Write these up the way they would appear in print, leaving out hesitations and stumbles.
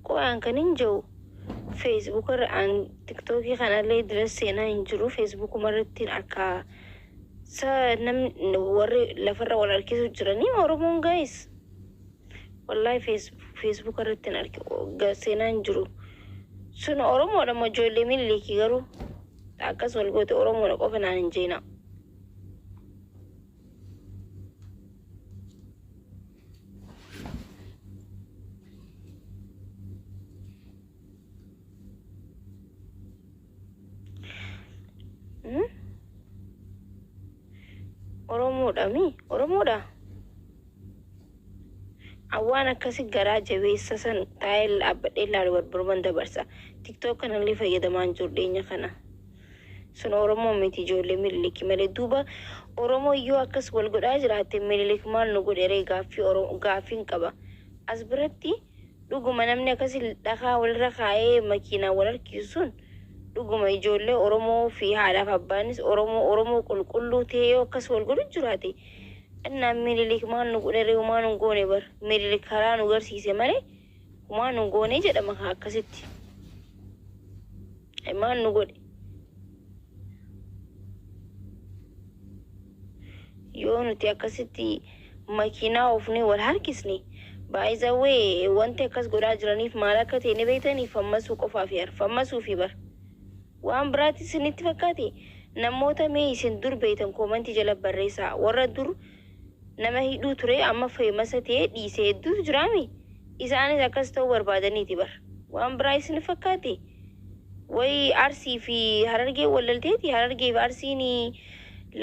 qo'aan kan hin jiru Facebook irraan TikTok kanallee dira seenaa hin jiru Facebook irratti akka namni warri lafarra wal harkisu jiranii Oromoon guys wallahi Facebook irratti seenaa hin jiru sun Oromoodha moo ijoollee Minilikii garuu akkas wal goote Oromoodha qofa naan hin jeena. Oromoodha awwaan akkasi garaa jabeessa san taa'ee dhaabbadhee ilaalu barbaruman dabarsa TikTok kanallee fayyadamaan jiru dhiyeenya kana sun Oromoo miti ijoollee Minilikii malee duuba Oromoo iyyuu akkas wal godhaa jiraatte Minilik maal nu godheree gaaffiin qaba as biratti dhuguma namni akkasi dhakaa walirra kaa'ee makiinaa wal harkisuun dhuguma ijoollee Oromoo fi haadhaaf abbaanis Oromoo qulqulluu ta'ee akkas wal godhu jiraate እና Minilik maal nu godheree maan nu goone bar Minilik karaa nu garsiise malee maan nu goone jedhama akkasitti maan nu godhe yoo nuti akkasitti makiinaa ofne wal harkisne baay'izawee wanti akkas godhaa jiraniif maal akka ta'e ni beektanii fammasuu qofaaf fammasuu fi bar waan biraatti isinitti fakkaate namoota mee isin dur beektan koomantii jala barreessaa warra dur nama hidhuu ture amma feemasa ta'e dhiisee hedduu jiraami isaanis akkas ta'uu barbaadaniiti bar waan biraa isin fakkaate way Arsii fi Harargee wallalteeti Harargee fi Arsiin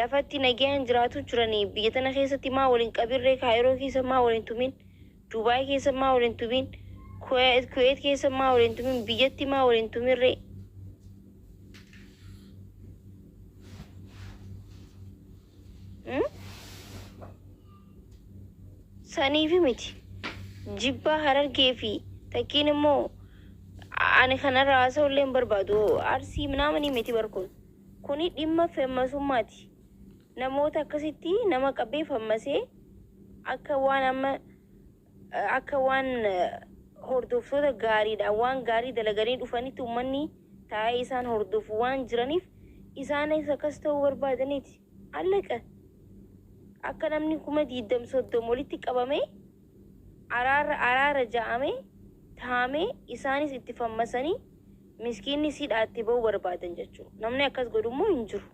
lafatti nagaan jiraatu jiranii biyya tana keessatti maa waliin qabirree Kaayiroo keessa maa waliin tumin Dubaay keessa maa waliin tumin Kuwait keessa maa waliin tumin biyyatti maa waliin tumirree saniifi miti jibba Harargee fi takkiin immoo ani kanarraa haasa'ullee hin barbaadu Arsii naamanii miti barkun kuni dhimma fammasummaati namoota akkasitti nama qabee fammasee akka waan hordoftoota gaariidha waan gaarii dalaganii dhufanitti uummanni taa'ee isaan hordofu waan jiraniif isaanis akkas ta'uu barbaadaniiti allaqa akka namni kuma 20 walitti qabame araara ja'ame taamee isaanis itti fammasanii miskiinni siidhaatti ba'uu barbaadan jechuudha namni akkas godhummoo hin jiru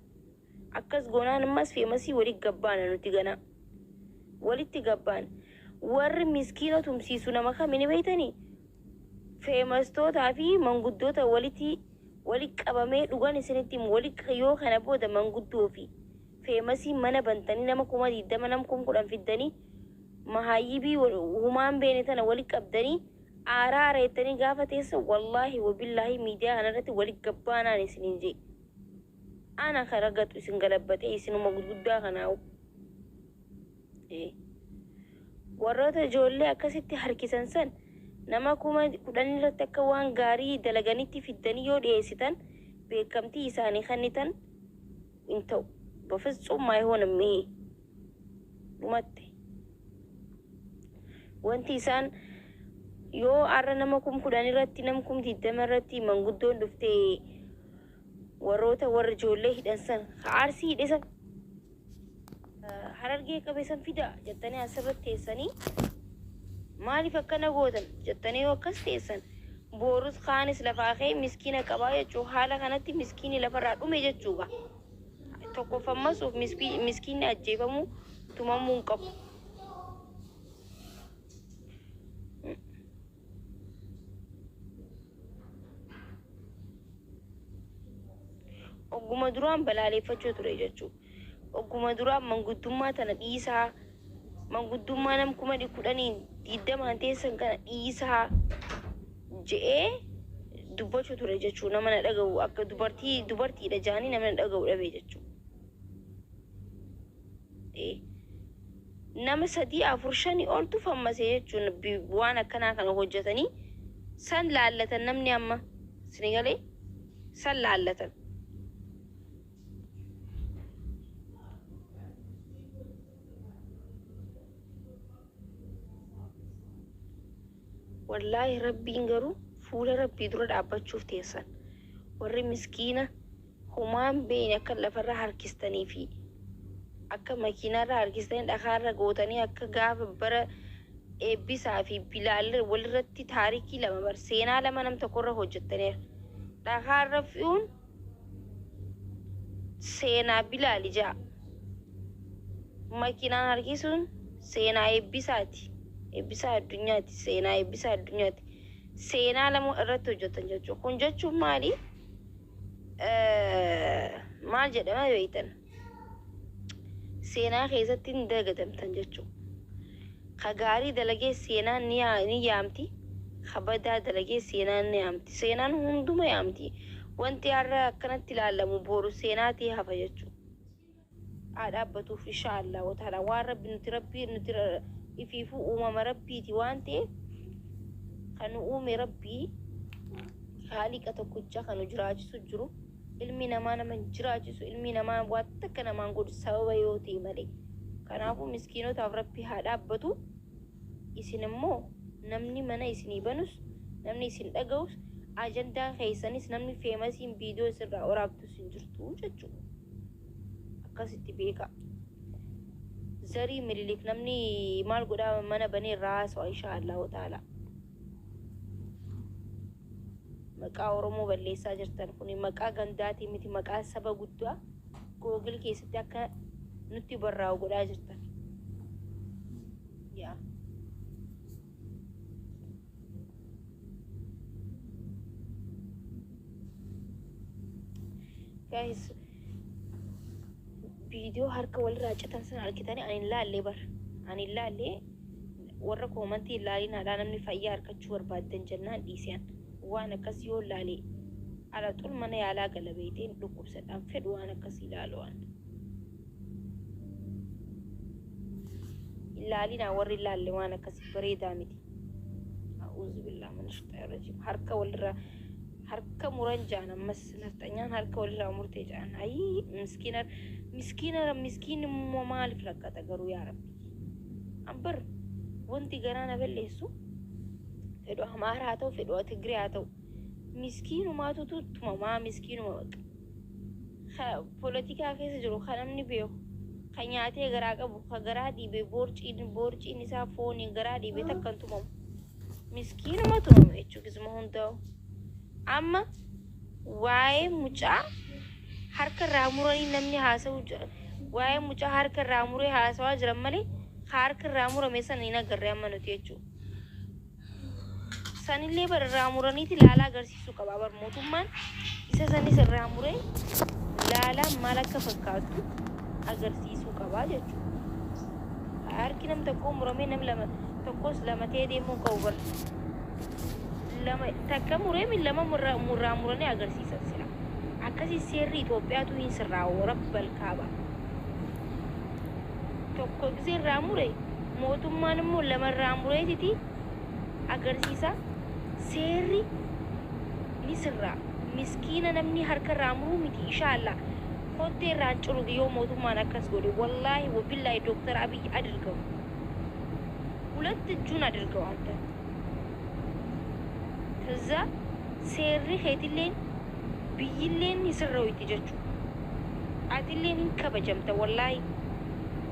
akkas goonaan ammas feemasii walitti gabbaana nuti gana walitti gabbaana warri miskiina tumsiisu nama kamini beeytanii feemastootaa fi manguddoota walitti qabamee dhugan isinitti walitti yoo kana booda manguddoo fi feemasii mana bantanii nama kuma 20 nama kuma 10 fiddanii mahayyibii humaan beene tana walitti qabdanii araara ettanii gaafa teessa wallaahi wabillaahi miidiyaa kanarratti walitti gabbaanaan isiniin jee ana karagatu isin galabbatee isinuma guddaa kanaawu warroota ijoollee akkasitti harkisan san nama kuma 10 irratti akka waan gaarii dalaganitti fiddanii yoo dhiyeessitan beekamtii isaanii kennitan hin ta'u በፍጹም አይሆንም ይሄ ዱመቴ wanti isaan yoo arra nama kum 10 irratti nama kum 20 irratti manguddoon dhuftee warroota warra ijoollee hidhan san Arsii hidhe san Harargee qabe san fida jettanii asirratti teessanii maaliif akkana gootan jettanii yoo akkas teessan boorus kaanis lafaa kee miskiina qabaa jechuu haala kanatti miskiini lafarraa dhume jechuudha tokko fammasuuf miskiinni ajjeefamuu tumamuu hin qabu ogguma duraan balaaleffachuu ture jechuudha ogguma duraan manguddummaa tana dhiisaa manguddummaa nam kuma 10 teessan kana dhiisaa je'ee dubbachuu ture jechuudha nama na dhaga'u akka dubartiidha jaanii nama na dhaga'u dhabe jechuudha nama 3-4-5 oltu fammasee jechuun waan akkanaa kana hojjetanii san laallatan namni amma sinigalee san laallatan والله ربي إنجرو فول ربي درود عبتشوف تيسن وري مسكينة همان بين أكل فرا هركستني في أكا ماكينة را هركستني دخار غوتني أكا غاف برا إبسا في بلال والرتي تاريكي لما برسينا لما نم تقرر هجتني دخار رفيون سينا بلال جا ماكينة هركسون سينا إبسا الدنيا سينا إبسا الدنيا سينا لما رتو جتن جتو كنجتشو مالي maal jedhama beeytan seenaa keessatti hin dagatamtan jechuudha. Ka gaarii dalagee seenaan ni yaamti, ka badaa dalagee seenaan ni yaamti. Seenaan hunduma yaamti. Wanti har'a akkanatti ilaalamu boru seenaatii hafa jechuudha. Haa dhaabbatuuf inshaallah wataala waan rabbi nuti ifiifuu uumama rabbiiti waan ta'eef kan uume rabbii haaliqa tokkicha kan jiraachisu jiru. Ilmi namaa nama jiraachisu ilmi namaa waan takka namaan godhu sababa yoo ta'e malee. Kanaafuu miskiinotaaf rabbi haa dhaabbatu. Isin immoo namni mana isinii banus namni isin dhaga'us ajandaa keessanis namni feemasiin viidiyoo isirraa waraabtus hin jirtu jechuudha. Akkasitti beeka. Zarii Minilik namni maal godhaa mana banee irraa haasawaa inshaallahu ta'ala. Maqaa Oromoo balleessaa jirtan kun maqaa gandaatii miti maqaa saba guddaa Google keessatti akka nutti barraa'u godhaa jirtan. Yaa. Guys, viidiyoo harka walirraa citan sana argitanii ani ilaallee bar. Ani ilaallee warra koomantii ilaaliin haadhaa namni fayyaa harkachuu barbaaddan jennaan dhiiseen. Waan akkas yoo laale ala xul mana yaalaa galabeetiin dhukkubsadhaan fedhu waan akkas ilaaluwaan ilaalina warri ilaalle waan akkas bareedaa miti. A'uuzu billahi minash shaytaanir rajiim. Harka muran jaan ammas nafxanyaan harka walirraa murtee jaan ayi miskiin immoo maaliif rakkata garuu yaa rabbi ambar wanti garaana balleessu fedhu Amaara haa ta'u fedhu Tigree haa ta'u miskiinumaatu tumamaa miskiinuma baqa poolitikaa keessa jiru kan namni beeku kan nyaatee garaa qabu kan garaa dhiibee boorciin isaa fooniin garaa dhiibee takkan tumamu miskiinuma tumamu jechuudha hundaa'u. Amma waa'ee mucaa harka irraa muranii namni haasa'u jira. Waa'ee mucaa harka irraa muree haasawaa jiran malee harka irraa murame sana hin agarree amma nuti jechuudha. Sanillee bararraa muraniiti laalaa agarsiisuu qaba. Bar mootummaan isa sanis irraa muree laalaa maal akka fakkaatu agarsiisuu qaba jechuudha. Harki nam tokko muramee nam lama tokkos lama ta'ee deemuu qabu bar. Lama takka muree min lama murraa muranii agarsiisan sila. Akkasii seerri Itoophiyaatu hin sirraa'u rabbal kaaba. Tokko gisee irraa mure mootummaan immoo lama irraa mureetiti agarsiisa. Seerri ni sirraa. Miskiina namni harka irraa muruu miti inshaallah. Kottee irraan ciru yoo mootummaan akkas godhe wallaahi wabillahi Dooktar Abiy adirgaw. ሁለት እጁን አድርገው አንተ ከዛ ሴሪ ሄድሌን ብይሌን ይስራው ይትጀቹ አትሌን ከበጀምተ ወላሂ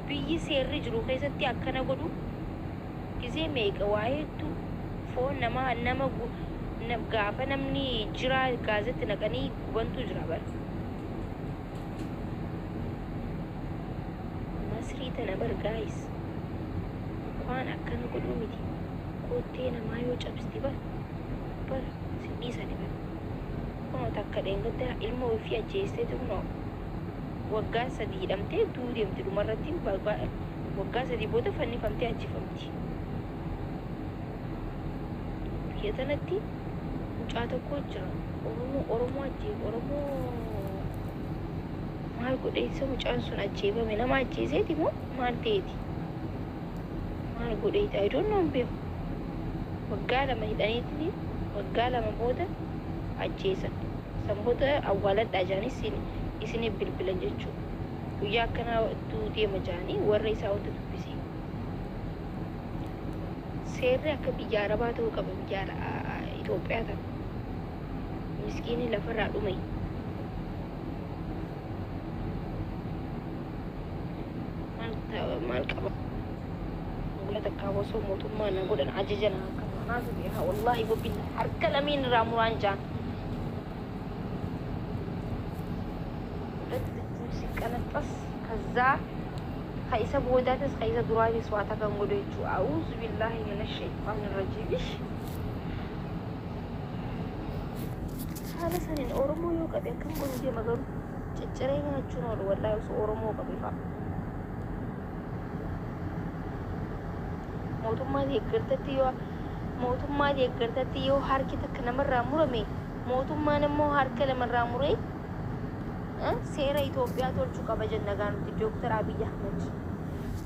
ብይ ሴሪ ጅሩ ከሰቲ አከነ ጎዱ ጊዜ ሜቀዋይቱ ፎን ነማ ጋፈ ነምኒ ጅራ ጋዘት ነቀኒ ጉበንቱ ጅራ በር መስሪ ተነበር ጋይስ waan akkana godhuu miti kottee namaa yoo cabsti bar sidhiisani bar kunoo takka dheengadda ilma ofii ajjeesteetu kunoo waggaa 3 hidhamtee du'uu deemti dhumarratti waggaa 3 booda fannifamtee ajjifamti. Biyya tanatti mucaa tokko jira Oromoo ajjeefe Oromoo maal godhe isa mucaan sun ajjeefame nama ajjeeseeti moo maal ta'eeti? Maal godheeti? I don't know beeku. Waggaa lama hidhaniitiin waggaa lama booda ajjeesan. San booda awwaaladhaa jaanis isinii bilbilan jechuudha. Guyyaa akkanaa deema jaanii warra isaa wanta dubbise. seerri akka biyya arabaa ta'uu qaba biyya Itoophiyaa ta'u miskiinni lafarraa dhume maal qaba gula takkaa osoo mootummaa na godhan ajaja na akka kanaatu beekaa wallaahi wabillahi harka lameen irraa muraan jaan ሲቀነጠስ ከዛ ከይሰ ቦዳተስ ከይሰ ዱራይስ ዋታ ከንጎዶቹ አውዝ ቢላሂ ምን ሸይጣን ረጂም እሺ ሳለሰን ኦሮሞ ይወቀበ ከንጎንጀ መገሩ ጭጭሬኛችሁ ነው ወላሂ ኦሮሞ ቀበፋ mootummaa deeggartatti yoo harki takka namarraa murame mootummaan immoo harka lamarraa muree seera Itoophiyaa tolchuu qaba jenna gaanutti Dooktar Abiy Ahmed